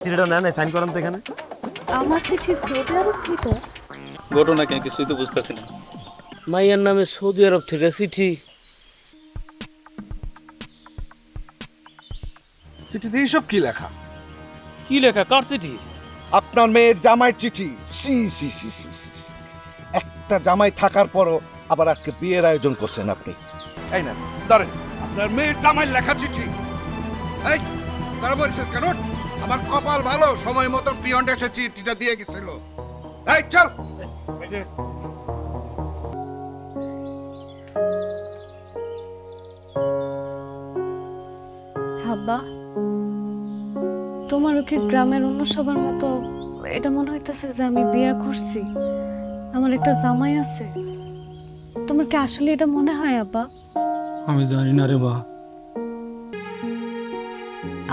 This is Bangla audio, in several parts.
চিঠিটা নেন সাইন করেন তো এখানে। আমার চিঠি সৌদি আরব থেকে? ঘটনা কেন কিছুই তো বুঝতেছি না। মাইয়ার নামে সৌদি আরব থেকে চিঠি? চিঠিতে এইসব কি লেখা? কি লেখা? কার চিঠি? আপনার মেয়ের জামাই চিঠি। সি সি সি সি সি সি। একটা জামাই থাকার পরও আবার আজকে বিয়ের আয়োজন করছেন আপনি। এই না ধরেন আপনার মেয়ের জামাই লেখা চিঠি। এই তারা বলছেন কেন? আমার কপাল ভালো, সময় মতো পিয়ন এসে চিঠিটা দিয়ে গেছিল। এই চল। আব্বা, তোমারও কি গ্রামের অন্য সবার মতো এটা মনে হইতেছে যে আমি বিয়ে করছি, আমার একটা জামাই আছে? তোমার কি আসলে এটা মনে হয় আব্বা? আমি জানি না রে মা।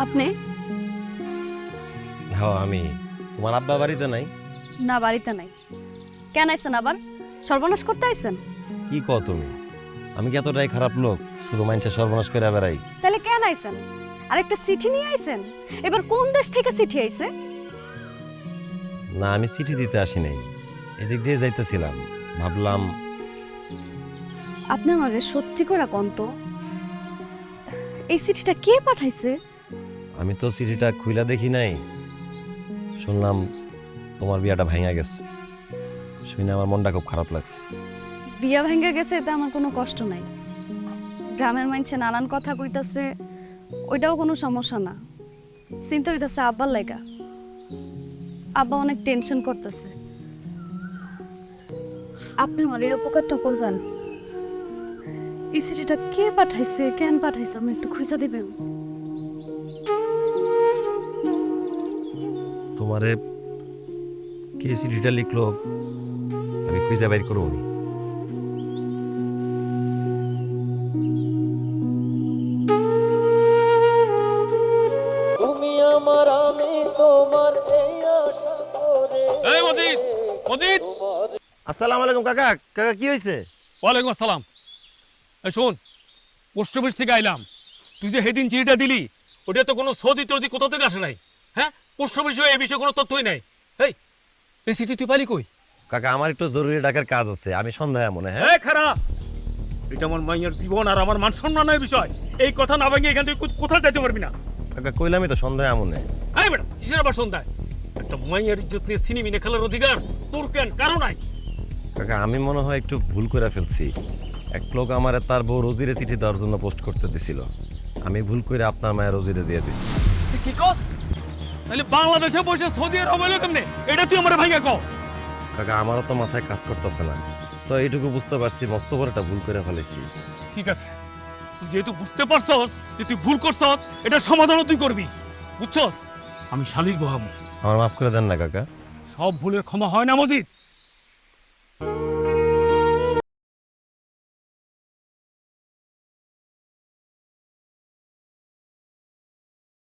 আপনি? হ্যাঁ আমি। তোমার আব্বা বাড়িতে নাই? না, বাড়িতে নাই। কেন আইছেন আবার? সর্বনাশ করতে আইছেন? কি কও তুমি? আমি কি এতটাই খারাপ লোক শুধু মানুষের সর্বনাশ করে বেড়াই? তাহলে কেন আইছেন? আর একটা চিঠি নিয়ে আইছেন? এবার কোন দেশ থেকে চিঠি আইছে? না আমি চিঠি দিতে আসি নাই, এদিক দিয়ে যাইতেছিলাম, ভাবলাম। আপনি আমারে সত্যি করে কোন তো, এই চিঠিটা কে পাঠাইছে? আমি তো চিঠিটা খুইলা দেখি নাই, শুনলাম তোমার বিয়াটা ভাঙা গেছে, শুনে আমার মনটা খুব খারাপ লাগছে। বিয়া ভেঙে গেছে এতে আমার কোনো কষ্ট নাই। গ্রামের মানুষে নানান কথা কইতাছে, ওইটাও কোনো সমস্যা না। চিন্তা হইতাছে আব্বার লাইগা। আব্বা অনেক টেনশন করতেছে। আপনি আমার এই উপকারটা করবেন। এই চিঠিটা কে পাঠাইছে, কেন পাঠাইছে, আপনি একটু খুঁজে দিবেন? তোমারে কে চিঠিটা লিখলো আমি খুঁজে বাইর করবো। তুমি আমার, আমি তোমার, এই আশা করে। এই মজিদ, মজিদ। আসসালামু আলাইকুম কাকা। কাকা কি হয়েছে? ওয়ালাইকুম আসসালাম। এই শোন, পোস্ট অফিস থেকে আইলাম। তুই যে হেডিং চিঠিটা দিলি, ওটা তো কোনো সৌদি টৌদি কোথা থেকে আসে নাই। হ্যাঁ, পোস্ট অফিসে এই বিষয়ে কোনো তথ্যই নাই। এই চিঠি তুই পালি কই? কাকা আমার একটু জরুরি ডাকের কাজ আছে, আমি সন্ধ্যায় মনে। হ্যাঁ এই খারাপ, এটা আমার মায়ের জীবন আর আমার মান সম্মানের বিষয়। এই কথা না ভেঙে এখান থেকে কোথাও যেতে পারবি না। কাকা কইলামই তো সন্ধ্যায় মনে। এই বেটা, কিসের আবার সন্ধ্যায়? একটা মায়ের ইজ্জত নিয়ে সিনেমিনে খেলার অধিকার তোর কেন কারো নাই? কাকা আমি মনে হয় একটু ভুল করে ফেলছি। এক লোক আমারে তার বউ রোজিরে চিঠি দেওয়ার জন্য পোস্ট করতে দিছিল, আমি ভুল করে আপনার মায়ের রোজিরে দিয়ে দিছি। তুই কি কস? তাহলে বাংলাদেশে বসে সৌদি আরব হইলো কেমনে? এটা তুই আমার ভাইয়া কও। কাকা আমারও তো মাথায় কাজ করতেছে না, তো এইটুকু বুঝতে পারছি মস্ত বড় একটা ভুল করে ফেলেছি। ঠিক আছে, তুই যেহেতু বুঝতে পারছস যে তুই ভুল করছস, এটা সমাধানও তুই করবি, বুঝছস? আমি শালির বহাম। আমার মাফ করে দেন না কাকা। সব ভুলের ক্ষমা হয় না মজিদ।